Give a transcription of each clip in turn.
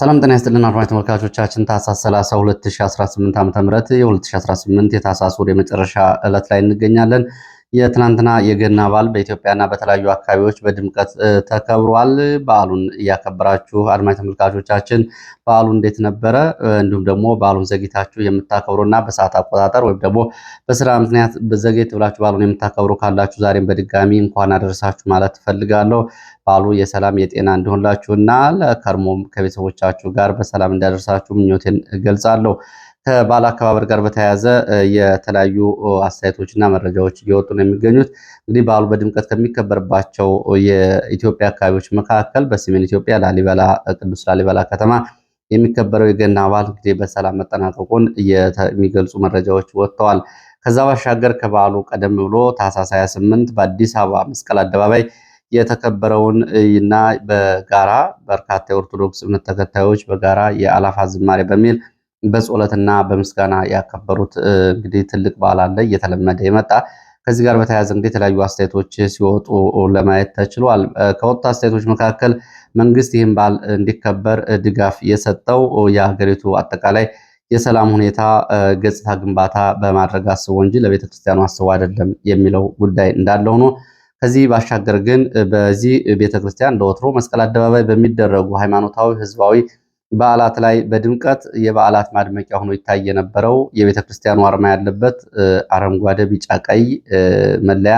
ሰላም ጤና ይስጥልን አድማጭ ተመልካቾቻችን ታህሳስ 30 2018 ዓ.ም የ2018 የታህሳስ ወር የመጨረሻ ዕለት ላይ እንገኛለን። የትናንትና የገና በዓል በኢትዮጵያና በተለያዩ አካባቢዎች በድምቀት ተከብሯል። በዓሉን እያከበራችሁ አድማጭ ተመልካቾቻችን በዓሉ እንዴት ነበረ? እንዲሁም ደግሞ በዓሉን ዘግይታችሁ የምታከብሩና በሰዓት አቆጣጠር ወይም ደግሞ በስራ ምክንያት ዘግየት ብላችሁ በዓሉን የምታከብሩ ካላችሁ ዛሬም በድጋሚ እንኳን አደረሳችሁ ማለት እፈልጋለሁ። በዓሉ የሰላም የጤና እንዲሆንላችሁና ለከርሞም ከቤተሰቦቻችሁ ጋር በሰላም እንዲያደርሳችሁ ምኞቴን እገልጻለሁ። ከበዓል አከባበር ጋር በተያያዘ የተለያዩ አስተያየቶችና መረጃዎች እየወጡ ነው የሚገኙት። እንግዲህ በዓሉ በድምቀት ከሚከበርባቸው የኢትዮጵያ አካባቢዎች መካከል በሰሜን ኢትዮጵያ ላሊበላ፣ ቅዱስ ላሊበላ ከተማ የሚከበረው የገና በዓል እንግዲህ በሰላም መጠናቀቁን የሚገልጹ መረጃዎች ወጥተዋል። ከዛ ባሻገር ከበዓሉ ቀደም ብሎ ታህሳስ 28 በአዲስ አበባ መስቀል አደባባይ የተከበረውን እና በጋራ በርካታ የኦርቶዶክስ እምነት ተከታዮች በጋራ የአላፋት ዝማሬ በሚል በጸሎትና በምስጋና ያከበሩት እንግዲህ ትልቅ በዓል አለ እየተለመደ የመጣ። ከዚህ ጋር በተያያዘ እንግዲህ የተለያዩ አስተያየቶች ሲወጡ ለማየት ተችሏል። ከወጡ አስተያየቶች መካከል መንግስት ይህን በዓል እንዲከበር ድጋፍ የሰጠው የሀገሪቱ አጠቃላይ የሰላም ሁኔታ ገጽታ ግንባታ በማድረግ አስቦ እንጂ ለቤተክርስቲያኑ አስቦ አይደለም የሚለው ጉዳይ እንዳለ ሆኖ ከዚህ ባሻገር ግን በዚህ ቤተክርስቲያን ለወትሮ መስቀል አደባባይ በሚደረጉ ሃይማኖታዊ ህዝባዊ በዓላት ላይ በድምቀት የበዓላት ማድመቂያ ሆኖ ይታይ የነበረው የቤተክርስቲያኑ አርማ ያለበት አረንጓዴ፣ ቢጫ፣ ቀይ መለያ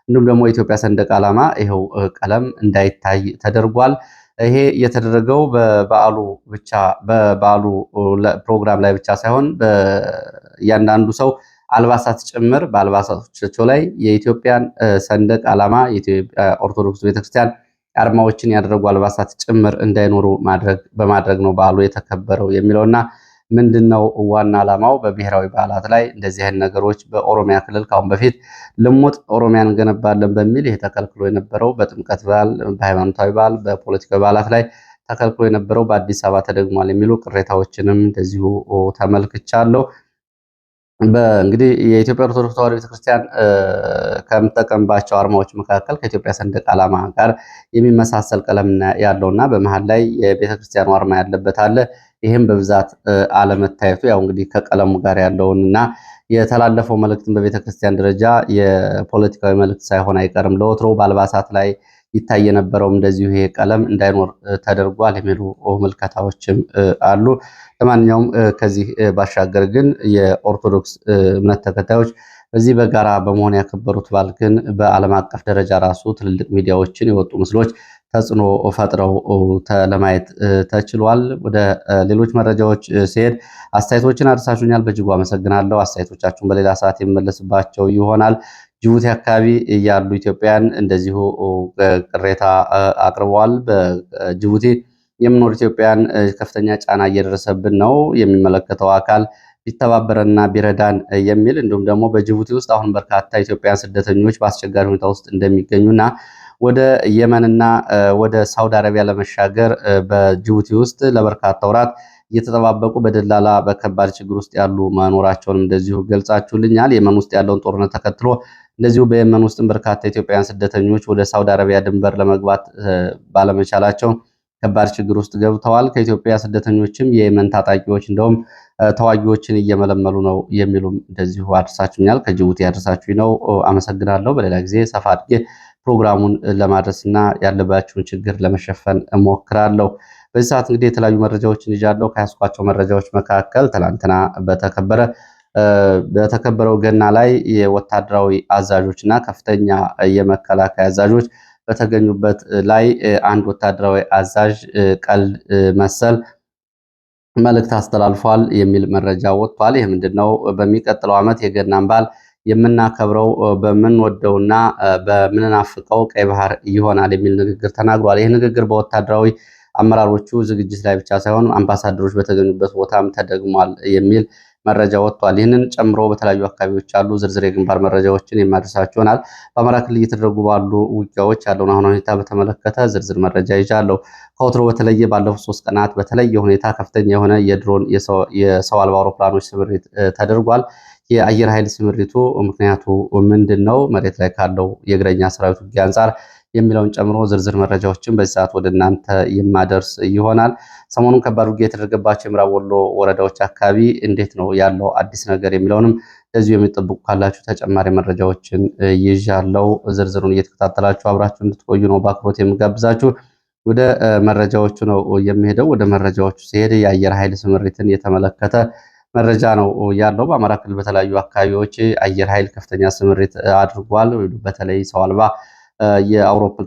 እንዲሁም ደግሞ የኢትዮጵያ ሰንደቅ ዓላማ ይኸው ቀለም እንዳይታይ ተደርጓል። ይሄ የተደረገው በበዓሉ ፕሮግራም ላይ ብቻ ሳይሆን እያንዳንዱ ሰው አልባሳት ጭምር በአልባሳቶቻቸው ላይ የኢትዮጵያን ሰንደቅ ዓላማ የኢትዮጵያ ኦርቶዶክስ ቤተክርስቲያን አርማዎችን ያደረጉ አልባሳት ጭምር እንዳይኖሩ በማድረግ ነው በዓሉ የተከበረው የሚለውና ምንድነው ዋና ዓላማው? በብሔራዊ በዓላት ላይ እንደዚህ አይነት ነገሮች በኦሮሚያ ክልል ካሁን በፊት ልሙጥ ኦሮሚያን እንገነባለን በሚል ይሄ ተከልክሎ የነበረው በጥምቀት በዓል፣ በሃይማኖታዊ በዓል፣ በፖለቲካዊ በዓላት ላይ ተከልክሎ የነበረው በአዲስ አበባ ተደግሟል የሚሉ ቅሬታዎችንም እንደዚሁ ተመልክቻለሁ። እንግዲህ የኢትዮጵያ ኦርቶዶክስ ተዋሕዶ ቤተክርስቲያን ከምትጠቀምባቸው አርማዎች መካከል ከኢትዮጵያ ሰንደቅ ዓላማ ጋር የሚመሳሰል ቀለም ያለውና በመሃል ላይ የቤተክርስቲያኑ አርማ ያለበት አለ። ይህም በብዛት አለመታየቱ ያው እንግዲህ ከቀለሙ ጋር ያለውንና የተላለፈው መልእክትን በቤተክርስቲያን ደረጃ የፖለቲካዊ መልእክት ሳይሆን አይቀርም። ለወትሮ በአልባሳት ላይ ይታይ የነበረውም እንደዚሁ ይሄ ቀለም እንዳይኖር ተደርጓል የሚሉ ምልከታዎችም አሉ። ለማንኛውም ከዚህ ባሻገር ግን የኦርቶዶክስ እምነት ተከታዮች በዚህ በጋራ በመሆን ያከበሩት በዓል ግን በዓለም አቀፍ ደረጃ ራሱ ትልልቅ ሚዲያዎችን የወጡ ምስሎች ተጽዕኖ ፈጥረው ለማየት ተችሏል። ወደ ሌሎች መረጃዎች ሲሄድ አስተያየቶችን አድርሳችሁኛል፣ በእጅጉ አመሰግናለሁ። አስተያየቶቻችሁን በሌላ ሰዓት የምመለስባቸው ይሆናል። ጅቡቲ አካባቢ ያሉ ኢትዮጵያውያን እንደዚሁ ቅሬታ አቅርበዋል። በጅቡቲ የምኖር ኢትዮጵያውያን ከፍተኛ ጫና እየደረሰብን ነው፣ የሚመለከተው አካል ቢተባበረና ቢረዳን የሚል እንዲሁም ደግሞ በጅቡቲ ውስጥ አሁን በርካታ ኢትዮጵያውያን ስደተኞች በአስቸጋሪ ሁኔታ ውስጥ እንደሚገኙና ወደ የመንና ወደ ሳውዲ አረቢያ ለመሻገር በጅቡቲ ውስጥ ለበርካታ ወራት እየተጠባበቁ በደላላ በከባድ ችግር ውስጥ ያሉ መኖራቸውንም እንደዚሁ ገልጻችሁልኛል። የመን ውስጥ ያለውን ጦርነት ተከትሎ እንደዚሁ በየመን ውስጥም በርካታ ኢትዮጵያውያን ስደተኞች ወደ ሳውዲ አረቢያ ድንበር ለመግባት ባለመቻላቸው ከባድ ችግር ውስጥ ገብተዋል። ከኢትዮጵያ ስደተኞችም የየመን ታጣቂዎች እንደውም ተዋጊዎችን እየመለመሉ ነው የሚሉም እንደዚሁ አድርሳችሁኛል። ከጅቡቲ ያደርሳችሁኝ ነው፣ አመሰግናለሁ። በሌላ ጊዜ ሰፋ አድርጌ ፕሮግራሙን ለማድረስና ያለባችሁን ችግር ለመሸፈን እሞክራለሁ። በዚህ ሰዓት እንግዲህ የተለያዩ መረጃዎችን ይዣለሁ። ከያዝኳቸው መረጃዎች መካከል ትላንትና በተከበረው ገና ላይ የወታደራዊ አዛዦች እና ከፍተኛ የመከላከያ አዛዦች በተገኙበት ላይ አንድ ወታደራዊ አዛዥ ቀልድ መሰል መልእክት አስተላልፏል የሚል መረጃ ወጥቷል። ይህ ምንድነው? በሚቀጥለው ዓመት የገናን በዓል የምናከብረው በምንወደውና በምንናፍቀው ቀይ ባህር ይሆናል የሚል ንግግር ተናግሯል። ይህ ንግግር በወታደራዊ አመራሮቹ ዝግጅት ላይ ብቻ ሳይሆን አምባሳደሮች በተገኙበት ቦታም ተደግሟል የሚል መረጃ ወጥቷል። ይህንን ጨምሮ በተለያዩ አካባቢዎች ያሉ ዝርዝር የግንባር መረጃዎችን የማድረሳችሁ ይሆናል። በአማራ ክልል እየተደረጉ ባሉ ውጊያዎች ያለውን አሁን ሁኔታ በተመለከተ ዝርዝር መረጃ ይዣለሁ። ከወትሮ በተለየ ባለፉት 3 ቀናት በተለየ ሁኔታ ከፍተኛ የሆነ የድሮን የሰው አልባ አውሮፕላኖች ስምሪት ተደርጓል። የአየር ኃይል ስምሪቱ ምክንያቱ ምንድን ነው? መሬት ላይ ካለው የእግረኛ ሰራዊት ውጊያ አንጻር የሚለውን ጨምሮ ዝርዝር መረጃዎችን በዚህ ሰዓት ወደ እናንተ የማደርስ ይሆናል። ሰሞኑን ከባድ ውጊያ የተደረገባቸው የምዕራብ ወሎ ወረዳዎች አካባቢ እንዴት ነው ያለው አዲስ ነገር የሚለውንም ለዚሁ የሚጠብቁ ካላችሁ ተጨማሪ መረጃዎችን ይዣለው። ዝርዝሩን እየተከታተላችሁ አብራችሁ እንድትቆዩ ነው በአክብሮት የምጋብዛችሁ። ወደ መረጃዎቹ ነው የሚሄደው። ወደ መረጃዎቹ ሲሄድ የአየር ኃይል ስምሪትን የተመለከተ መረጃ ነው ያለው። በአማራ ክልል በተለያዩ አካባቢዎች አየር ኃይል ከፍተኛ ስምሪት አድርጓል። በተለይ ሰው አልባ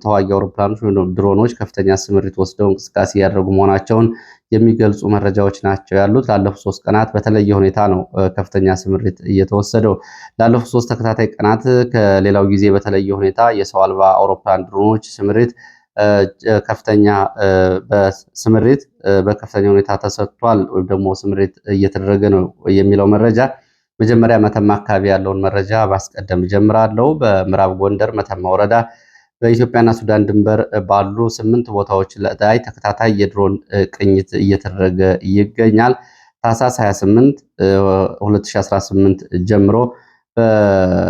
ተዋጊ አውሮፕላኖች ወይም ድሮኖች ከፍተኛ ስምሪት ወስደው እንቅስቃሴ ያደረጉ መሆናቸውን የሚገልጹ መረጃዎች ናቸው ያሉት። ላለፉት 3 ቀናት በተለየ ሁኔታ ነው ከፍተኛ ስምሪት እየተወሰደው። ላለፉት 3 ተከታታይ ቀናት ከሌላው ጊዜ በተለየ ሁኔታ የሰው አልባ አውሮፕላን ድሮኖች ስምሪት ከፍተኛ በከፍተኛ ሁኔታ ተሰጥቷል ወይም ደግሞ ስምሪት እየተደረገ ነው የሚለው መረጃ መጀመሪያ መተማ አካባቢ ያለውን መረጃ ማስቀደም ጀምራለሁ። በምዕራብ ጎንደር መተማ ወረዳ በኢትዮጵያና ሱዳን ድንበር ባሉ 8 ቦታዎች ላይ ተከታታይ የድሮን ቅኝት እየተደረገ ይገኛል። ታህሳስ 28 2018 ጀምሮ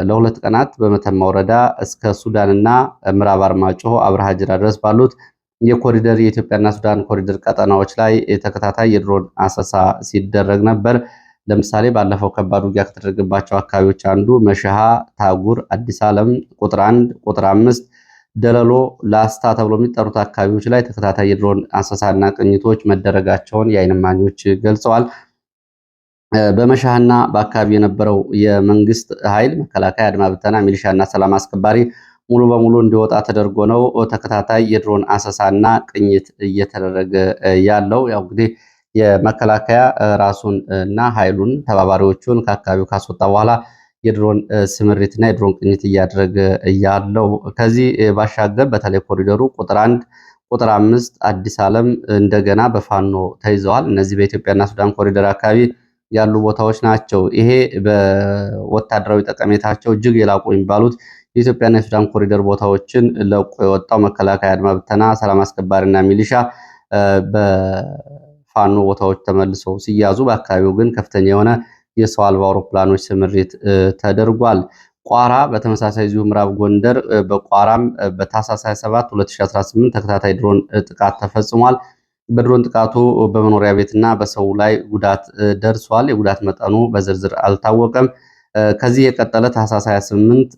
ለ2 ቀናት በመተማ ወረዳ እስከ ሱዳንና ምዕራብ አርማጭሆ አብርሃ ጅራ ድረስ ባሉት የኮሪደር የኢትዮጵያና ሱዳን ኮሪደር ቀጠናዎች ላይ ተከታታይ የድሮን አሰሳ ሲደረግ ነበር። ለምሳሌ ባለፈው ከባድ ውጊያ ከተደረገባቸው አካባቢዎች አንዱ መሸሃ፣ ታጉር፣ አዲስ ዓለም፣ ቁጥር 1፣ ቁጥር 5፣ ደለሎ፣ ላስታ ተብሎ የሚጠሩት አካባቢዎች ላይ ተከታታይ የድሮን አሰሳና ቅኝቶች መደረጋቸውን የዓይን እማኞች ገልጸዋል። በመሻህና በአካባቢ የነበረው የመንግስት ኃይል መከላከያ፣ አድማ ብተና፣ ሚሊሻና ሰላም አስከባሪ ሙሉ በሙሉ እንዲወጣ ተደርጎ ነው ተከታታይ የድሮን አሰሳና ቅኝት እየተደረገ ያለው። ያው እንግዲህ የመከላከያ ራሱን እና ኃይሉን ተባባሪዎቹን ከአካባቢው ካስወጣ በኋላ የድሮን ስምሪትና የድሮን ቅኝት እያደረገ ያለው። ከዚህ ባሻገር በተለይ ኮሪደሩ ቁጥር 1፣ ቁጥር 5፣ አዲስ ዓለም እንደገና በፋኖ ተይዘዋል። እነዚህ በኢትዮጵያና ሱዳን ኮሪደር አካባቢ ያሉ ቦታዎች ናቸው። ይሄ በወታደራዊ ጠቀሜታቸው እጅግ የላቁ የሚባሉት የኢትዮጵያና የሱዳን ኮሪደር ቦታዎችን ለቆ የወጣው መከላከያ፣ አድማ ብተና፣ ሰላም አስከባሪና ሚሊሻ በፋኖ ቦታዎች ተመልሰው ሲያዙ፣ በአካባቢው ግን ከፍተኛ የሆነ የሰው አልባ አውሮፕላኖች ስምሪት ተደርጓል። ቋራ በተመሳሳይ ዚሁ ምዕራብ ጎንደር በቋራም በታህሳስ 27 2018 ተከታታይ ድሮን ጥቃት ተፈጽሟል። በድሮን ጥቃቱ በመኖሪያ ቤትና በሰው ላይ ጉዳት ደርሷል። የጉዳት መጠኑ በዝርዝር አልታወቀም። ከዚህ የቀጠለ ታህሳስ 28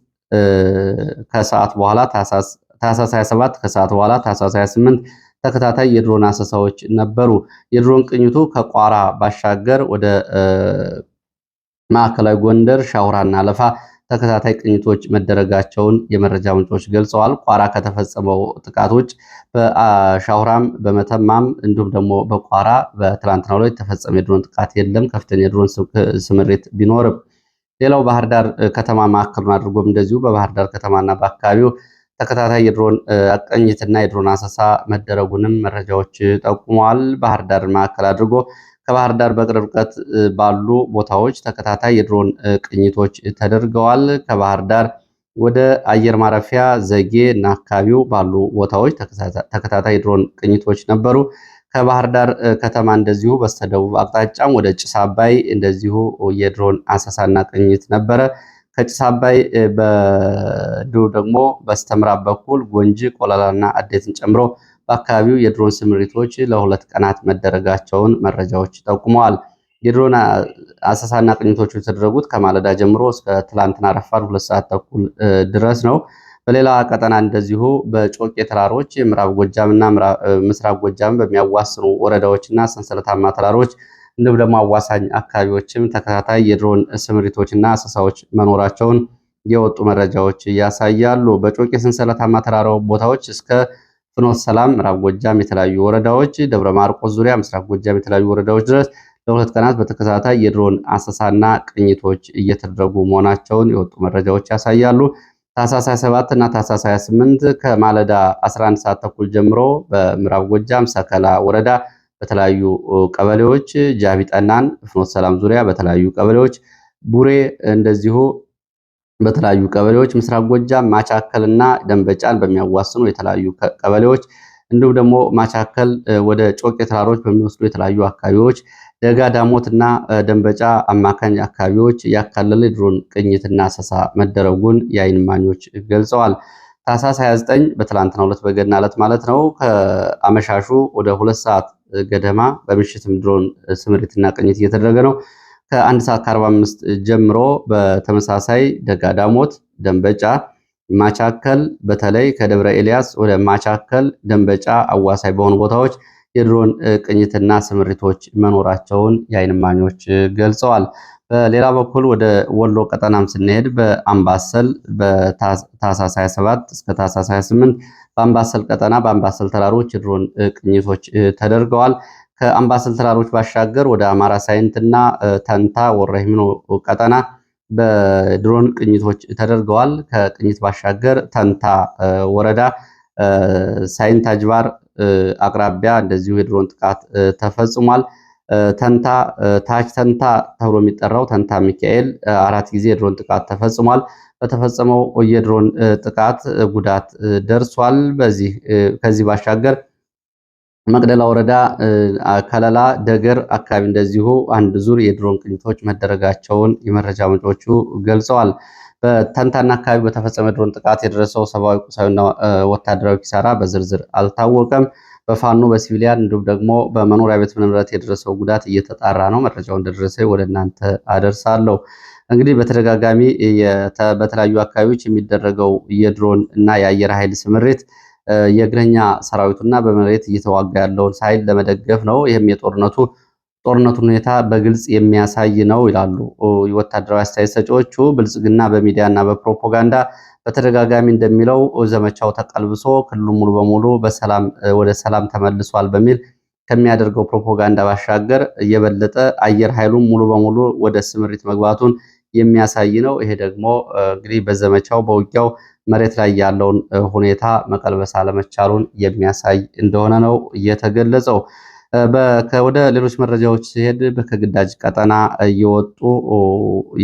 ከሰዓት በኋላ ታህሳስ 27 ከሰዓት በኋላ ታህሳስ 28 ተከታታይ የድሮን አሰሳዎች ነበሩ። የድሮን ቅኝቱ ከቋራ ባሻገር ወደ ማዕከላዊ ጎንደር ሻውራና አለፋ ተከታታይ ቅኝቶች መደረጋቸውን የመረጃ ምንጮች ገልጸዋል። ቋራ ከተፈጸመው ጥቃቶች በሻውራም በመተማም እንዲሁም ደግሞ በቋራ በትላንትናው ላይ የተፈጸመ የድሮን ጥቃት የለም። ከፍተኛ የድሮን ስምሪት ቢኖርም ሌላው ባህር ዳር ከተማ ማዕከሉን አድርጎም እንደዚሁ በባህር ዳር ከተማና በአካባቢው ተከታታይ የድሮን ቅኝትና የድሮን አሰሳ መደረጉንም መረጃዎች ጠቁመዋል። ባህር ዳር ማዕከል አድርጎ ከባህር ዳር በቅርብ ርቀት ባሉ ቦታዎች ተከታታይ የድሮን ቅኝቶች ተደርገዋል። ከባህር ዳር ወደ አየር ማረፊያ ዘጌ እና አካባቢው ባሉ ቦታዎች ተከታታይ የድሮን ቅኝቶች ነበሩ። ከባህር ዳር ከተማ እንደዚሁ በስተደቡብ አቅጣጫም ወደ ጭስ አባይ እንደዚሁ የድሮን አሰሳና ቅኝት ነበረ። ከጭስ አባይ ደግሞ በስተምዕራብ በኩል ጎንጂ፣ ቆላላና አዴትን ጨምሮ በአካባቢው የድሮን ስምሪቶች ለ2 ቀናት መደረጋቸውን መረጃዎች ጠቁመዋል። የድሮን አሰሳና ቅኝቶቹ የተደረጉት ከማለዳ ጀምሮ እስከ ትላንትና ረፋድ 2 ሰዓት ተኩል ድረስ ነው። በሌላ ቀጠና እንደዚሁ በጮቄ ተራሮች ምዕራብ ጎጃምና ምስራቅ ጎጃም በሚያዋስኑ ወረዳዎችና ሰንሰለታማ ተራሮች እንዲሁም ደግሞ አዋሳኝ አካባቢዎችም ተከታታይ የድሮን ስምሪቶችና አሰሳዎች መኖራቸውን የወጡ መረጃዎች ያሳያሉ። በጮቄ ሰንሰለታማ ተራራው ቦታዎች እስከ ፍኖተ ሰላም ምዕራብ ጎጃም የተለያዩ ወረዳዎች፣ ደብረ ማርቆስ ዙሪያ ምስራቅ ጎጃም የተለያዩ ወረዳዎች ድረስ ለ2 ቀናት በተከታታይ የድሮን አሰሳና ቅኝቶች እየተደረጉ መሆናቸውን የወጡ መረጃዎች ያሳያሉ። ታህሳስ 27 እና ታህሳስ 28 ከማለዳ 11 ሰዓት ተኩል ጀምሮ በምዕራብ ጎጃም ሰከላ ወረዳ በተለያዩ ቀበሌዎች፣ ጃቢ ጠናን፣ ፍኖተ ሰላም ዙሪያ በተለያዩ ቀበሌዎች፣ ቡሬ እንደዚሁ በተለያዩ ቀበሌዎች፣ ምስራቅ ጎጃም ማቻከልና ደንበጫን በሚያዋስኑ የተለያዩ ቀበሌዎች እንዲሁም ደግሞ ማቻከል ወደ ጮቄ ተራሮች በሚወስዱ የተለያዩ አካባቢዎች፣ ደጋ ዳሞትና ደንበጫ አማካኝ አካባቢዎች ያካለለ የድሮን ቅኝትና አሰሳ መደረጉን የዓይን እማኞች ገልጸዋል። ታህሳስ 29 በትላንትናው ዕለት በገና ዕለት ማለት ነው ከአመሻሹ ወደ 2 ሰዓት ገደማ በምሽትም ድሮን ስምሪትና ቅኝት እየተደረገ ነው። ከ1 ሰዓት ከ45 ጀምሮ በተመሳሳይ ደጋዳሞት፣ ደንበጫ፣ ማቻከል በተለይ ከደብረ ኤልያስ ወደ ማቻከል፣ ደንበጫ አዋሳኝ በሆኑ ቦታዎች የድሮን ቅኝትና ስምሪቶች መኖራቸውን የዓይን እማኞች ገልጸዋል። በሌላ በኩል ወደ ወሎ ቀጠናም ስንሄድ በአምባሰል በታህሳስ 27 እስከ ታህሳስ 28 በአምባሰል ቀጠና በአምባሰል ተራሮች የድሮን ቅኝቶች ተደርገዋል። ከአምባሰል ተራሮች ባሻገር ወደ አማራ ሳይንትና ተንታ ወረሂምኖ ቀጠና በድሮን ቅኝቶች ተደርገዋል። ከቅኝት ባሻገር ተንታ ወረዳ ሳይንት አጅባር አቅራቢያ እንደዚሁ የድሮን ጥቃት ተፈጽሟል። ተንታ ታች ተንታ ተብሎ የሚጠራው ተንታ ሚካኤል 4 ጊዜ የድሮን ጥቃት ተፈጽሟል። በተፈጸመው የድሮን ጥቃት ጉዳት ደርሷል። ከዚህ ባሻገር መቅደላ ወረዳ ከለላ ደገር አካባቢ እንደዚሁ አንድ ዙር የድሮን ቅኝቶች መደረጋቸውን የመረጃ ምንጮቹ ገልጸዋል። በተንታና አካባቢ በተፈጸመ ድሮን ጥቃት የደረሰው ሰብአዊ፣ ቁሳዊና ወታደራዊ ኪሳራ በዝርዝር አልታወቀም። በፋኖ በሲቪሊያን እንዲሁም ደግሞ በመኖሪያ ቤት ንብረት የደረሰው ጉዳት እየተጣራ ነው። መረጃው እንደደረሰ ወደ እናንተ አደርሳለሁ። እንግዲህ በተደጋጋሚ በተለያዩ አካባቢዎች የሚደረገው የድሮን እና የአየር ኃይል ስምሪት የእግረኛ ሰራዊቱና በመሬት እየተዋጋ ያለውን ኃይል ለመደገፍ ነው። ይህም ጦርነቱን ሁኔታ በግልጽ የሚያሳይ ነው ይላሉ ወታደራዊ አስተያየት ሰጪዎቹ። ብልጽግና በሚዲያና በፕሮፓጋንዳ በተደጋጋሚ እንደሚለው ዘመቻው ተቀልብሶ ክልሉ ሙሉ በሙሉ ወደ ሰላም ተመልሷል በሚል ከሚያደርገው ፕሮፓጋንዳ ባሻገር የበለጠ አየር ኃይሉን ሙሉ በሙሉ ወደ ስምሪት መግባቱን የሚያሳይ ነው። ይሄ ደግሞ እንግዲህ በዘመቻው በውጊያው መሬት ላይ ያለውን ሁኔታ መቀልበስ አለመቻሉን የሚያሳይ እንደሆነ ነው የተገለጸው። ወደ ሌሎች መረጃዎች ሲሄድ ከግዳጅ ቀጠና እየወጡ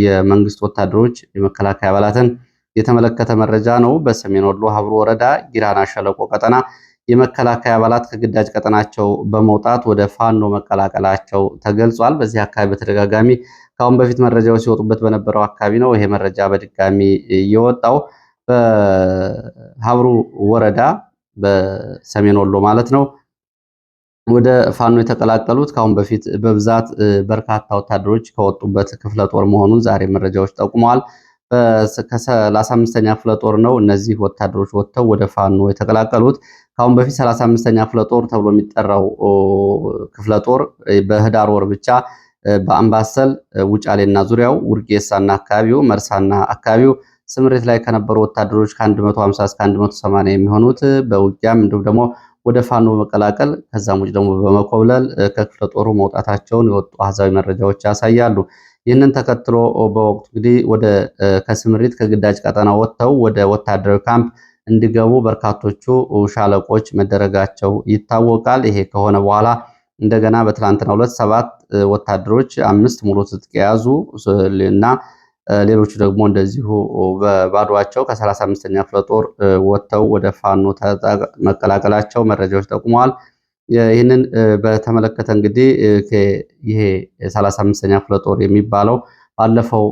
የመንግስት ወታደሮች የመከላከያ አባላትን የተመለከተ መረጃ ነው። በሰሜን ወሎ ሀብሩ ወረዳ ጊራና ሸለቆ ቀጠና የመከላከያ አባላት ከግዳጅ ቀጠናቸው በመውጣት ወደ ፋኖ መቀላቀላቸው ተገልጿል። በዚህ አካባቢ በተደጋጋሚ ከአሁን በፊት መረጃዎች ሲወጡበት በነበረው አካባቢ ነው ይሄ መረጃ በድጋሚ የወጣው። በሀብሩ ወረዳ በሰሜን ወሎ ማለት ነው ወደ ፋኖ የተቀላቀሉት ከአሁን በፊት በብዛት በርካታ ወታደሮች ከወጡበት ክፍለ ጦር መሆኑን ዛሬ መረጃዎች ጠቁመዋል። ከ35ኛ ክፍለ ጦር ነው እነዚህ ወታደሮች ወጥተው ወደ ፋኖ የተቀላቀሉት። ከአሁን በፊት 35ኛ ክፍለ ጦር ተብሎ የሚጠራው ክፍለ ጦር በህዳር ወር ብቻ በአምባሰል ውጫሌና ዙሪያው ውርጌሳና አካባቢው መርሳና አካባቢው ስምሪት ላይ ከነበሩ ወታደሮች ከ150 እስከ 180 የሚሆኑት በውጊያም እንዲሁም ደግሞ ወደ ፋኖ በመቀላቀል ከዛም ውጭ ደግሞ በመኮብለል ከክፍለ ጦሩ መውጣታቸውን የወጡ አሃዛዊ መረጃዎች ያሳያሉ። ይህንን ተከትሎ በወቅቱ እንግዲህ ከስምሪት ከግዳጅ ቀጠና ወጥተው ወደ ወታደራዊ ካምፕ እንዲገቡ በርካቶቹ ሻለቆች መደረጋቸው ይታወቃል። ይሄ ከሆነ በኋላ እንደገና በትላንትናው ዕለት 7 ወታደሮች 5 ሙሉ ትጥቅ የያዙ እና ሌሎቹ ደግሞ እንደዚሁ በባዷቸው ከ35ኛ ክፍለ ጦር ወጥተው ወደ ፋኖ መቀላቀላቸው መረጃዎች ጠቁመዋል። ይህንን በተመለከተ እንግዲህ ይሄ 35ኛ ክፍለ ጦር የሚባለው ባለፈው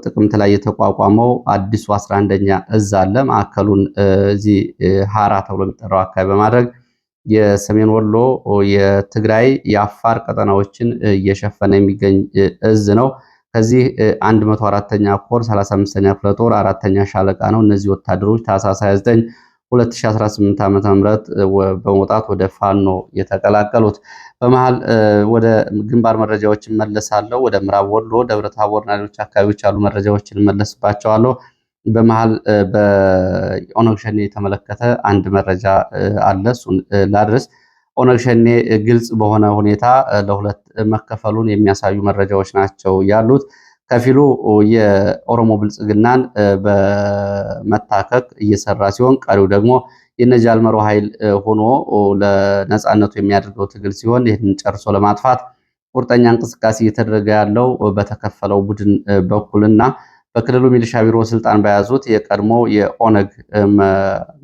ጥቅምት ላይ የተቋቋመው አዲሱ 11ኛ እዝ አለ። ማዕከሉን እዚህ ሀራ ተብሎ የሚጠራው አካባቢ በማድረግ የሰሜን ወሎ፣ የትግራይ፣ የአፋር ቀጠናዎችን እየሸፈነ የሚገኝ እዝ ነው። ከዚህ 104ኛ ኮር 35ኛ ክፍለ ጦር 4ኛ ሻለቃ ነው። እነዚህ ወታደሮች ታህሳስ 29 2018 ዓ.ም በመውጣት ወደ ፋኖ የተቀላቀሉት። በመሃል ወደ ግንባር መረጃዎች እመለሳለሁ። ወደ ምዕራብ ወሎ ደብረ ታቦርና ሌሎች አካባቢዎች ያሉ መረጃዎችን እመለስባቸዋለሁ። በመሃል በኦነግ ሸኔ የተመለከተ አንድ መረጃ አለ፣ እሱን ላድርስ። ኦነግ ሸኔ ግልጽ በሆነ ሁኔታ ለሁለት መከፈሉን የሚያሳዩ መረጃዎች ናቸው ያሉት። ከፊሉ የኦሮሞ ብልጽግናን በመታከክ እየሰራ ሲሆን፣ ቀሪው ደግሞ የነጃልመሮ ኃይል ሆኖ ለነጻነቱ የሚያደርገው ትግል ሲሆን ይህንን ጨርሶ ለማጥፋት ቁርጠኛ እንቅስቃሴ እየተደረገ ያለው በተከፈለው ቡድን በኩልና በክልሉ ሚሊሻ ቢሮ ስልጣን በያዙት የቀድሞ የኦነግ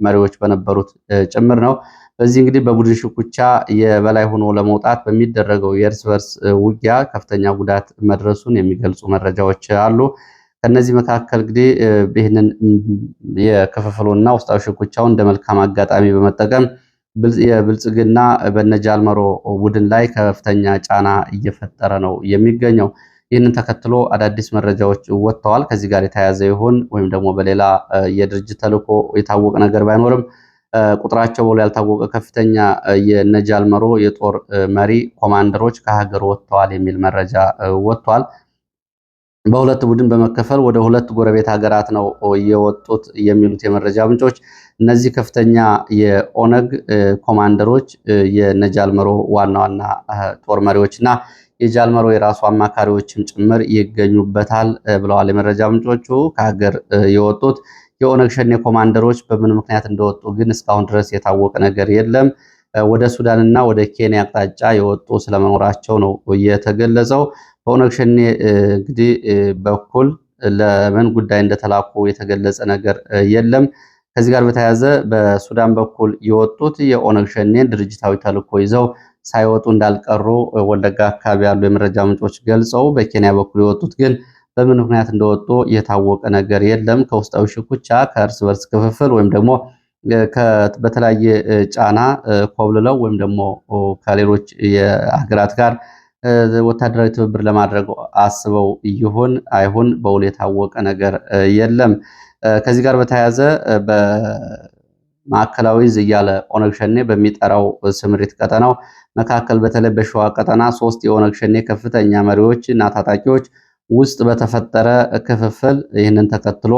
መሪዎች በነበሩት ጭምር ነው። በዚህ እንግዲህ በቡድን ሽኩቻ የበላይ ሆኖ ለመውጣት በሚደረገው የእርስ በርስ ውጊያ ከፍተኛ ጉዳት መድረሱን የሚገልጹ መረጃዎች አሉ። ከነዚህ መካከል እንግዲህ ይህንን የክፍፍሉና ውስጣዊ ሽኩቻውን እንደ መልካም አጋጣሚ በመጠቀም የብልጽግና በነጃልመሮ ቡድን ላይ ከፍተኛ ጫና እየፈጠረ ነው የሚገኘው። ይህንን ተከትሎ አዳዲስ መረጃዎች ወጥተዋል። ከዚህ ጋር የተያያዘ ይሁን ወይም ደግሞ በሌላ የድርጅት ተልዕኮ የታወቀ ነገር ባይኖርም ቁጥራቸው በውል ያልታወቀ ከፍተኛ የነጃልመሮ የጦር መሪ ኮማንደሮች ከሀገር ወጥተዋል የሚል መረጃ ወጥቷል። በሁለት ቡድን በመከፈል ወደ ሁለት ጎረቤት ሀገራት ነው የወጡት የሚሉት የመረጃ ምንጮች። እነዚህ ከፍተኛ የኦነግ ኮማንደሮች የነጃልመሮ ዋና ዋና ጦር መሪዎች እና የጃልመሮ የራሱ አማካሪዎችም ጭምር ይገኙበታል ብለዋል የመረጃ ምንጮቹ። ከሀገር የወጡት የኦነግ ሸኔ ኮማንደሮች በምን ምክንያት እንደወጡ ግን እስካሁን ድረስ የታወቀ ነገር የለም። ወደ ሱዳንና ወደ ኬንያ አቅጣጫ የወጡ ስለመኖራቸው ነው የተገለጸው። በኦነግ ሸኔ እንግዲህ በኩል ለምን ጉዳይ እንደተላኩ የተገለጸ ነገር የለም። ከዚህ ጋር በተያያዘ በሱዳን በኩል የወጡት የኦነግ ሸኔን ድርጅታዊ ተልዕኮ ይዘው ሳይወጡ እንዳልቀሩ ወለጋ አካባቢ ያሉ የመረጃ ምንጮች ገልጸው፣ በኬንያ በኩል የወጡት ግን በምን ምክንያት እንደወጡ የታወቀ ነገር የለም። ከውስጣዊ ሽኩቻ፣ ከእርስ በርስ ክፍፍል ወይም ደግሞ በተለያየ ጫና ኮብልለው ወይም ደግሞ ከሌሎች የሀገራት ጋር ወታደራዊ ትብብር ለማድረግ አስበው ይሁን አይሁን በውል የታወቀ ነገር የለም። ከዚህ ጋር በተያያዘ በማዕከላዊ እዝ እያለ ኦነግ ሸኔ በሚጠራው ስምሪት ቀጠናው መካከል በተለይ በሸዋ ቀጠና 3 የኦነግ ሸኔ ከፍተኛ መሪዎች እና ታጣቂዎች ውስጥ በተፈጠረ ክፍፍል ይህንን ተከትሎ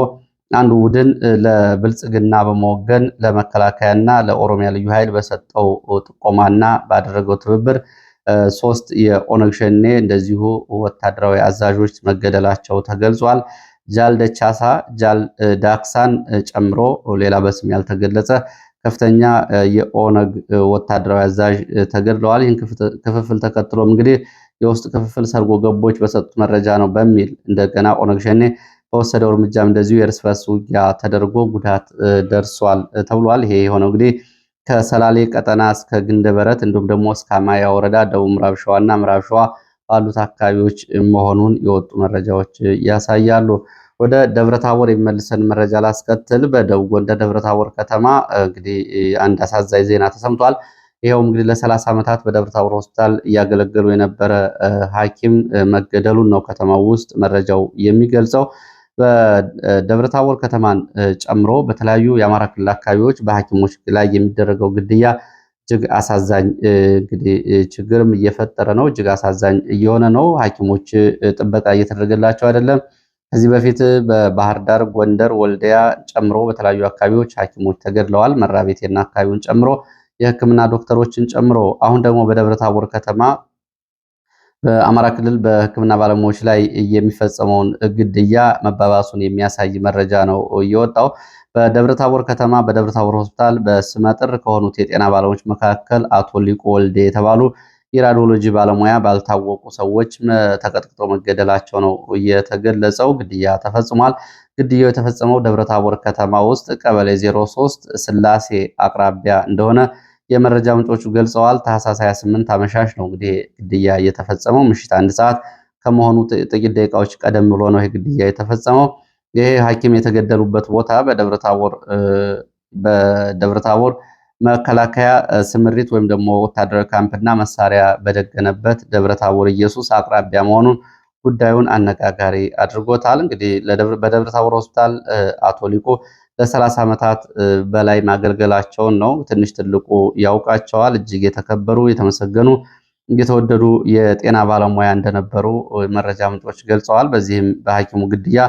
አንዱ ቡድን ለብልጽግና በመወገን ለመከላከያና ለኦሮሚያ ልዩ ኃይል በሰጠው ጥቆማና ባደረገው ትብብር 3 የኦነግ ሸኔ እንደዚሁ ወታደራዊ አዛዦች መገደላቸው ተገልጿል። ጃል ደቻሳ፣ ጃል ዳክሳን ጨምሮ ሌላ በስም ያልተገለጸ ከፍተኛ የኦነግ ወታደራዊ አዛዥ ተገድለዋል። ይህን ክፍፍል ተከትሎም እንግዲህ የውስጥ ክፍፍል ሰርጎ ገቦች በሰጡት መረጃ ነው በሚል እንደገና ኦነግ ሸኔ በወሰደው እርምጃም እንደዚሁ የእርስ በርስ ውጊያ ተደርጎ ጉዳት ደርሷል ተብሏል። ይሄ የሆነው እንግዲህ ከሰላሌ ቀጠና እስከ ግንደበረት እንዲሁም ደግሞ እስከ አማያ ወረዳ ደቡብ ምዕራብ ሸዋና ምዕራብ ሸዋ ባሉት አካባቢዎች መሆኑን የወጡ መረጃዎች ያሳያሉ። ወደ ደብረታቦር የሚመልሰን መረጃ ላስከትል። በደቡብ ጎንደር ደብረታቦር ከተማ እንግዲህ አንድ አሳዛኝ ዜና ተሰምቷል። ይኸውም እንግዲህ ለ30 ዓመታት በደብረታቦር ሆስፒታል እያገለገሉ የነበረ ሐኪም መገደሉን ነው ከተማው ውስጥ መረጃው የሚገልጸው። በደብረታቦር ከተማን ጨምሮ በተለያዩ የአማራ ክልል አካባቢዎች በሐኪሞች ላይ የሚደረገው ግድያ እጅግ አሳዛኝ እንግዲህ ችግርም እየፈጠረ ነው። እጅግ አሳዛኝ እየሆነ ነው። ሐኪሞች ጥበቃ እየተደረገላቸው አይደለም። ከዚህ በፊት በባህር ዳር፣ ጎንደር፣ ወልዲያ ጨምሮ በተለያዩ አካባቢዎች ሐኪሞች ተገድለዋል። መራቤቴና አካባቢውን ጨምሮ የሕክምና ዶክተሮችን ጨምሮ አሁን ደግሞ በደብረታቦር ከተማ በአማራ ክልል በሕክምና ባለሙያዎች ላይ የሚፈጸመውን ግድያ መባባሱን የሚያሳይ መረጃ ነው እየወጣው። በደብረታቦር ከተማ በደብረታቦር ሆስፒታል በስመጥር ከሆኑት የጤና ባለሙያዎች መካከል አቶ ሊቁ ወልዴ የተባሉ የራዲዮሎጂ ባለሙያ ባልታወቁ ሰዎች ተቀጥቅጠው መገደላቸው ነው የተገለጸው። ግድያ ተፈጽሟል። ግድያው የተፈጸመው ደብረታቦር ከተማ ውስጥ ቀበሌ 03 ስላሴ አቅራቢያ እንደሆነ የመረጃ ምንጮቹ ገልጸዋል። ታህሳስ 28 አመሻሽ ነው እንግዲህ ግድያ የተፈጸመው። ምሽት 1 ሰዓት ከመሆኑ ጥቂት ደቂቃዎች ቀደም ብሎ ነው ይሄ ግድያ የተፈጸመው። ይሄ ሐኪም የተገደሉበት ቦታ በደብረታቦር መከላከያ ስምሪት ወይም ደግሞ ወታደራዊ ካምፕና መሳሪያ በደገነበት ደብረታቦር ኢየሱስ አቅራቢያ መሆኑን ጉዳዩን አነጋጋሪ አድርጎታል። እንግዲህ በደብረታቦር ሆስፒታል አቶ ሊቁ ለ30 ዓመታት በላይ ማገልገላቸውን ነው ትንሽ ትልቁ ያውቃቸዋል። እጅግ የተከበሩ የተመሰገኑ የተወደዱ የጤና ባለሙያ እንደነበሩ መረጃ ምንጮች ገልጸዋል። በዚህም በሐኪሙ ግድያ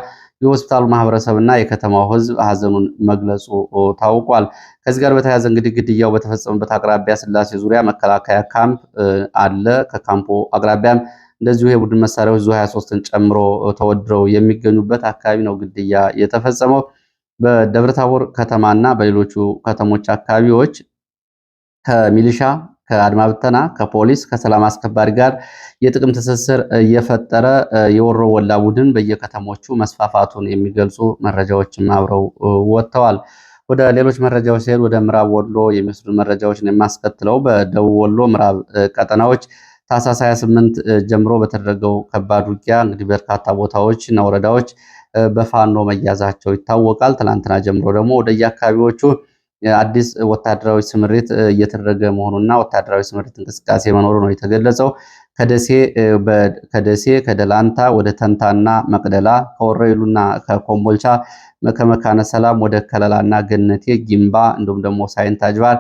የሆስፒታሉ ማህበረሰብና የከተማው ሕዝብ ሀዘኑን መግለጹ ታውቋል። ከዚህ ጋር በተያያዘ እንግዲህ ግድያው በተፈጸመበት አቅራቢያ ስላሴ ዙሪያ መከላከያ ካምፕ አለ። ከካምፑ አቅራቢያም እንደዚሁ የቡድን መሳሪያዎች ዙ23ን ጨምሮ ተወድረው የሚገኙበት አካባቢ ነው ግድያ የተፈጸመው። በደብረታቦር ከተማና በሌሎቹ ከተሞች አካባቢዎች ከሚሊሻ ከአድማ ብተና ከፖሊስ ከሰላም አስከባሪ ጋር የጥቅም ትስስር እየፈጠረ የወሮ ወላ ቡድን በየከተሞቹ መስፋፋቱን የሚገልጹ መረጃዎችም አብረው ወጥተዋል። ወደ ሌሎች መረጃዎች ሲሄድ ወደ ምዕራብ ወሎ የሚወስዱ መረጃዎችን የማስከትለው በደቡብ ወሎ ምዕራብ ቀጠናዎች ታህሳስ 28 ጀምሮ በተደረገው ከባድ ውጊያ እንግዲህ በርካታ ቦታዎች እና ወረዳዎች በፋኖ መያዛቸው ይታወቃል። ትላንትና ጀምሮ ደግሞ ወደየአካባቢዎቹ አዲስ ወታደራዊ ስምሪት እየተደረገ መሆኑና ወታደራዊ ስምሪት እንቅስቃሴ መኖሩ ነው የተገለጸው። ከደሴ ከደላንታ ወደ ተንታና መቅደላ፣ ከወረይሉና ከኮምቦልቻ ከመካነ ሰላም ወደ ከለላና ገነቴ ጊምባ፣ እንዲሁም ደግሞ ሳይንት አጅባር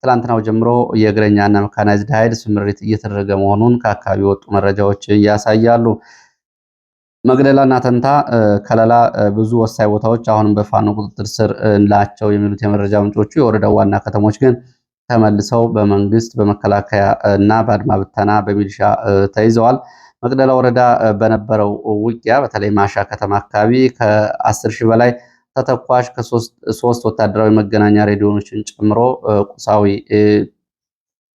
ትላንትናው ጀምሮ የእግረኛና መካናይዝድ ኃይል ስምሪት እየተደረገ መሆኑን ከአካባቢ የወጡ መረጃዎች ያሳያሉ። መቅደላና ተንታ፣ ከለላ ብዙ ወሳኝ ቦታዎች አሁንም በፋኖ ቁጥጥር ስር ናቸው የሚሉት የመረጃ ምንጮቹ፣ የወረዳው ዋና ከተሞች ግን ተመልሰው በመንግስት በመከላከያ እና በአድማ ብተና በሚሊሻ ተይዘዋል። መቅደላ ወረዳ በነበረው ውጊያ በተለይ ማሻ ከተማ አካባቢ ከ10 ሺህ በላይ ተተኳሽ ከሶስት ወታደራዊ መገናኛ ሬዲዮኖችን ጨምሮ ቁሳዊ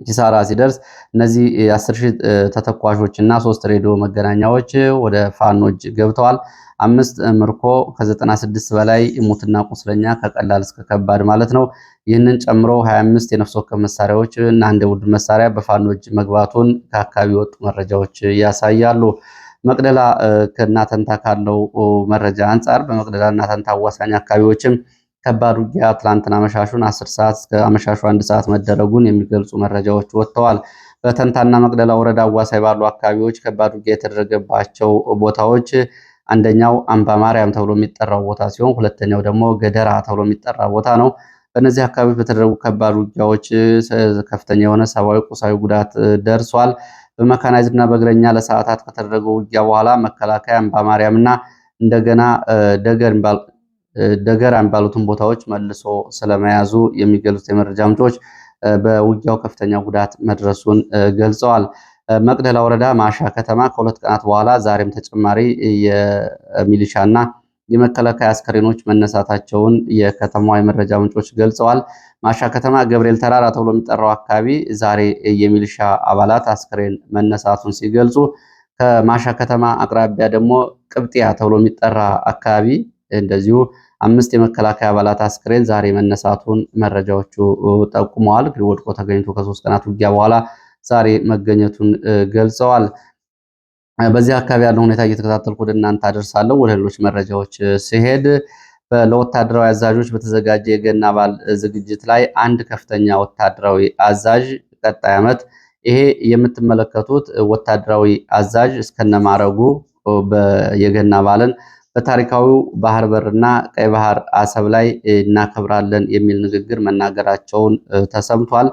ኪሳራ ሲደርስ እነዚህ 10 ሺህ ተተኳሾች እና 3 ሬዲዮ መገናኛዎች ወደ ፋኖች ገብተዋል። 5 ምርኮ ከ96 በላይ ሙትና ቁስለኛ ከቀላል እስከ ከባድ ማለት ነው። ይህንን ጨምሮ 25 የነፍስ ወከፍ መሳሪያዎች እና አንድ የቡድን መሳሪያ በፋኖች መግባቱን ከአካባቢ የወጡ መረጃዎች ያሳያሉ። መቅደላ ከእናተንታ ካለው መረጃ አንጻር በመቅደላ እናተንታ አዋሳኝ አካባቢዎችም ከባድ ውጊያ ትላንትና አመሻሹን 10 ሰዓት እስከ አመሻሹ 1 ሰዓት መደረጉን የሚገልጹ መረጃዎች ወጥተዋል። በተንታና መቅደላ ወረዳ አዋሳኝ ባሉ አካባቢዎች ከባድ ውጊያ የተደረገባቸው ቦታዎች አንደኛው አምባ ማርያም ተብሎ የሚጠራው ቦታ ሲሆን ሁለተኛው ደግሞ ገደራ ተብሎ የሚጠራ ቦታ ነው። በእነዚህ አካባቢዎች በተደረጉ ከባድ ውጊያዎች ከፍተኛ የሆነ ሰብአዊ፣ ቁሳዊ ጉዳት ደርሷል። በመካናይዝድና በእግረኛ ለሰዓታት ከተደረገው ውጊያ በኋላ መከላከያ አምባ ማርያምና እንደገና ደገር የሚባሉትን ቦታዎች መልሶ ስለመያዙ የሚገልጹት የመረጃ ምንጮች በውጊያው ከፍተኛ ጉዳት መድረሱን ገልጸዋል። መቅደላ ወረዳ ማሻ ከተማ ከ2 ቀናት በኋላ ዛሬም ተጨማሪ የሚሊሻና የመከላከያ አስከሬኖች መነሳታቸውን የከተማዋ የመረጃ ምንጮች ገልጸዋል። ማሻ ከተማ ገብርኤል ተራራ ተብሎ የሚጠራው አካባቢ ዛሬ የሚሊሻ አባላት አስከሬን መነሳቱን ሲገልጹ፣ ከማሻ ከተማ አቅራቢያ ደግሞ ቅብጢያ ተብሎ የሚጠራ አካባቢ እንደዚሁ 5 የመከላከያ አባላት አስክሬን ዛሬ መነሳቱን መረጃዎቹ ጠቁመዋል። እንግዲህ ወድቆ ተገኝቶ ከ3 ቀናት ውጊያ በኋላ ዛሬ መገኘቱን ገልጸዋል። በዚህ አካባቢ ያለው ሁኔታ እየተከታተልኩ ወደ እናንተ አደርሳለሁ። ወደ ሌሎች መረጃዎች ሲሄድ ለወታደራዊ አዛዦች በተዘጋጀ የገና በዓል ዝግጅት ላይ አንድ ከፍተኛ ወታደራዊ አዛዥ ቀጣይ ዓመት ይሄ የምትመለከቱት ወታደራዊ አዛዥ እስከነማረጉ የገና በዓልን በታሪካዊው ባህር በርና ቀይ ባህር አሰብ ላይ እናከብራለን የሚል ንግግር መናገራቸውን ተሰምቷል።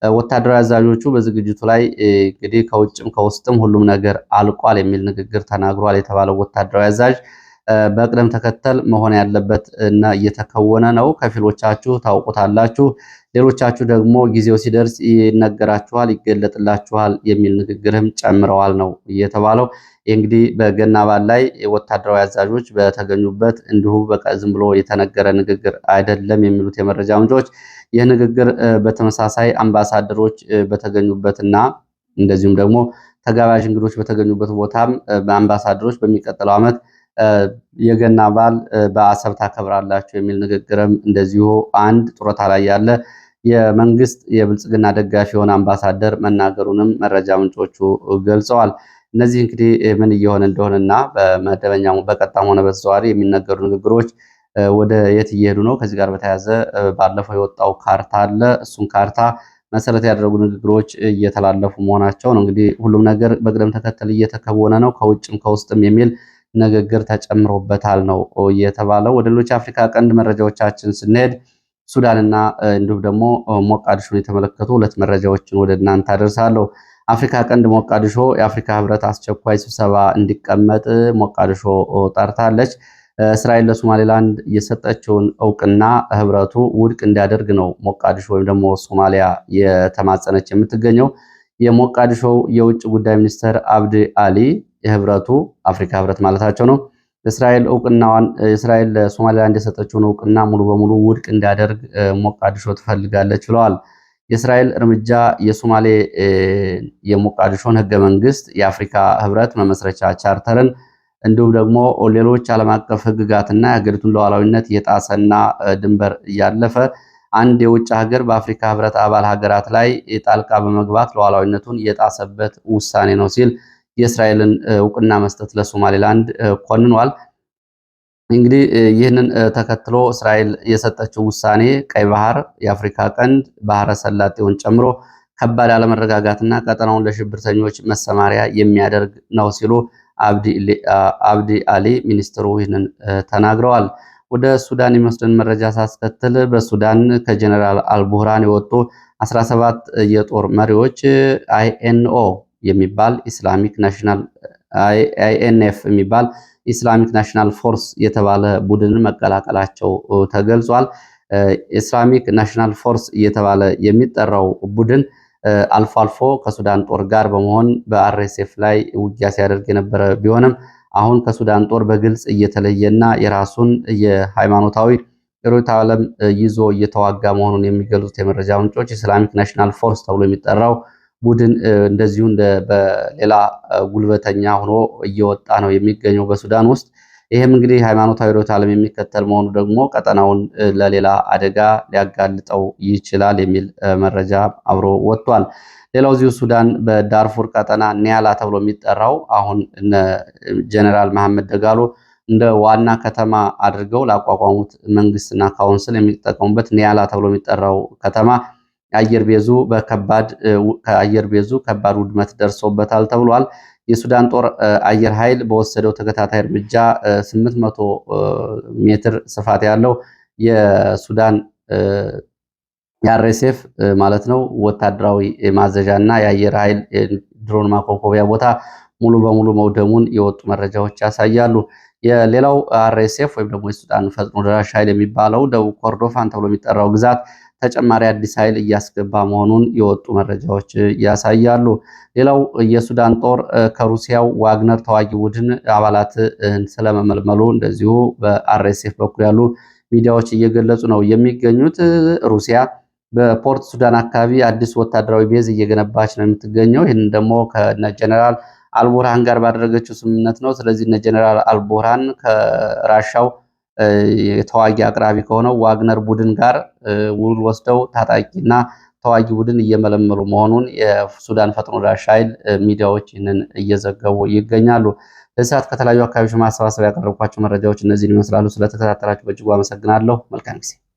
ወታደራዊ አዛዦቹ በዝግጅቱ ላይ እንግዲህ ከውጭም ከውስጥም ሁሉም ነገር አልቋል የሚል ንግግር ተናግሯል የተባለው ወታደራዊ አዛዥ በቅደም ተከተል መሆን ያለበት እና እየተከወነ ነው። ከፊሎቻችሁ ታውቁታላችሁ፣ ሌሎቻችሁ ደግሞ ጊዜው ሲደርስ ይነገራችኋል፣ ይገለጥላችኋል የሚል ንግግርም ጨምረዋል ነው የተባለው። እንግዲህ በገና በዓል ላይ ወታደራዊ አዛዦች በተገኙበት እንዲሁ በቃ ዝም ብሎ የተነገረ ንግግር አይደለም የሚሉት የመረጃ ምንጮች፣ ይህ ንግግር በተመሳሳይ አምባሳደሮች በተገኙበትና እንደዚሁም ደግሞ ተጋባዥ እንግዶች በተገኙበት ቦታም በአምባሳደሮች በሚቀጥለው ዓመት የገና በዓል በአሰብ ታከብራላችሁ የሚል ንግግርም እንደዚሁ አንድ ጡረታ ላይ ያለ የመንግስት የብልጽግና ደጋፊ የሆነ አምባሳደር መናገሩንም መረጃ ምንጮቹ ገልጸዋል። እነዚህ እንግዲህ ምን እየሆነ እንደሆነና በመደበኛው በቀጥታም ሆነ በተዘዋዋሪ የሚነገሩ ንግግሮች ወደ የት እየሄዱ ነው? ከዚህ ጋር በተያያዘ ባለፈው የወጣው ካርታ አለ። እሱን ካርታ መሰረት ያደረጉ ንግግሮች እየተላለፉ መሆናቸው ነው። እንግዲህ ሁሉም ነገር በቅደም ተከተል እየተከወነ ነው፣ ከውጭም ከውስጥም የሚል ንግግር ተጨምሮበታል ነው የተባለው። ወደ ሌሎች አፍሪካ ቀንድ መረጃዎቻችን ስንሄድ ሱዳንና እንዲሁም ደግሞ ሞቃዲሾን የተመለከቱ 2 መረጃዎችን ወደ እናንተ አደርሳለሁ። አፍሪካ ቀንድ ሞቃዲሾ የአፍሪካ ህብረት አስቸኳይ ስብሰባ እንዲቀመጥ ሞቃዲሾ ጠርታለች። እስራኤል ለሶማሌላንድ የሰጠችውን እውቅና ህብረቱ ውድቅ እንዲያደርግ ነው ሞቃዲሾ ወይም ደግሞ ሶማሊያ የተማጸነች የምትገኘው። የሞቃዲሾ የውጭ ጉዳይ ሚኒስትር አብዲ አሊ የህብረቱ አፍሪካ ህብረት ማለታቸው ነው እስራኤል ለሶማሌላንድ የሰጠችውን እውቅና ሙሉ በሙሉ ውድቅ እንዲያደርግ ሞቃዲሾ ትፈልጋለች ብለዋል። የእስራኤል እርምጃ የሶማሌ የሞቃዲሾን ህገ መንግስት፣ የአፍሪካ ህብረት መመስረቻ ቻርተርን እንዲሁም ደግሞ ሌሎች ዓለም አቀፍ ህግጋትና የሀገሪቱን ሉዓላዊነት የጣሰና ድንበር እያለፈ አንድ የውጭ ሀገር በአፍሪካ ህብረት አባል ሀገራት ላይ ጣልቃ በመግባት ሉዓላዊነቱን የጣሰበት ውሳኔ ነው ሲል የእስራኤልን እውቅና መስጠት ለሶማሌላንድ ኮንኗል። እንግዲህ ይህንን ተከትሎ እስራኤል የሰጠችው ውሳኔ ቀይ ባህር፣ የአፍሪካ ቀንድ፣ ባህረ ሰላጤውን ጨምሮ ከባድ አለመረጋጋትና ቀጠናውን ለሽብርተኞች መሰማሪያ የሚያደርግ ነው ሲሉ አብዲ አሊ ሚኒስትሩ ይህንን ተናግረዋል። ወደ ሱዳን የሚወስደን መረጃ ሳስከትል በሱዳን ከጀነራል አልቡርሃን የወጡ 17 የጦር መሪዎች አይኤንኦ የሚባል ኢስላሚክ ናሽናል አይኤንኤፍ የሚባል ኢስላሚክ ናሽናል ፎርስ የተባለ ቡድን መቀላቀላቸው ተገልጿል። ኢስላሚክ ናሽናል ፎርስ እየተባለ የሚጠራው ቡድን አልፎ አልፎ ከሱዳን ጦር ጋር በመሆን በአርኤስኤፍ ላይ ውጊያ ሲያደርግ የነበረ ቢሆንም አሁን ከሱዳን ጦር በግልጽ እየተለየና የራሱን የሃይማኖታዊ ርዕዮተ ዓለም ይዞ እየተዋጋ መሆኑን የሚገልጹት የመረጃ ምንጮች ኢስላሚክ ናሽናል ፎርስ ተብሎ የሚጠራው ቡድን እንደዚሁ በሌላ ጉልበተኛ ሆኖ እየወጣ ነው የሚገኘው በሱዳን ውስጥ። ይህም እንግዲህ ሃይማኖታዊ ርዕዮተ ዓለም የሚከተል መሆኑ ደግሞ ቀጠናውን ለሌላ አደጋ ሊያጋልጠው ይችላል የሚል መረጃ አብሮ ወጥቷል። ሌላው እዚሁ ሱዳን በዳርፉር ቀጠና ኒያላ ተብሎ የሚጠራው አሁን እነ ጀነራል መሐመድ ደጋሎ እንደ ዋና ከተማ አድርገው ላቋቋሙት መንግስትና ካውንስል የሚጠቀሙበት ኒያላ ተብሎ የሚጠራው ከተማ ከአየር ቤዙ ከባድ ውድመት ደርሶበታል ተብሏል። የሱዳን ጦር አየር ኃይል በወሰደው ተከታታይ እርምጃ 800 ሜትር ስፋት ያለው የሱዳን የአርኤስኤፍ ማለት ነው ወታደራዊ ማዘዣ እና የአየር ኃይል ድሮን ማኮብኮቢያ ቦታ ሙሉ በሙሉ መውደሙን የወጡ መረጃዎች ያሳያሉ። የሌላው አርኤስኤፍ ወይም ደግሞ የሱዳን ፈጥኖ ደራሽ ኃይል የሚባለው ደቡብ ኮርዶፋን ተብሎ የሚጠራው ግዛት ተጨማሪ አዲስ ኃይል እያስገባ መሆኑን የወጡ መረጃዎች ያሳያሉ። ሌላው የሱዳን ጦር ከሩሲያው ዋግነር ተዋጊ ቡድን አባላት ስለመመልመሉ እንደዚሁ በአርኤስኤፍ በኩል ያሉ ሚዲያዎች እየገለጹ ነው የሚገኙት። ሩሲያ በፖርት ሱዳን አካባቢ አዲስ ወታደራዊ ቤዝ እየገነባች ነው የምትገኘው። ይህንን ደግሞ ከነ ጀነራል አልቡርሃን ጋር ባደረገችው ስምምነት ነው። ስለዚህ እነ ጀነራል አልቡርሃን ከራሻው የተዋጊ አቅራቢ ከሆነው ዋግነር ቡድን ጋር ውል ወስደው ታጣቂና ተዋጊ ቡድን እየመለመሉ መሆኑን የሱዳን ፈጥኖ ደራሽ ኃይል ሚዲያዎች ይህንን እየዘገቡ ይገኛሉ። ለሰዓት ከተለያዩ አካባቢዎች ማሰባሰብ ያቀረብኳቸው መረጃዎች እነዚህን ይመስላሉ። ስለተከታተላችሁ በእጅጉ አመሰግናለሁ። መልካም ጊዜ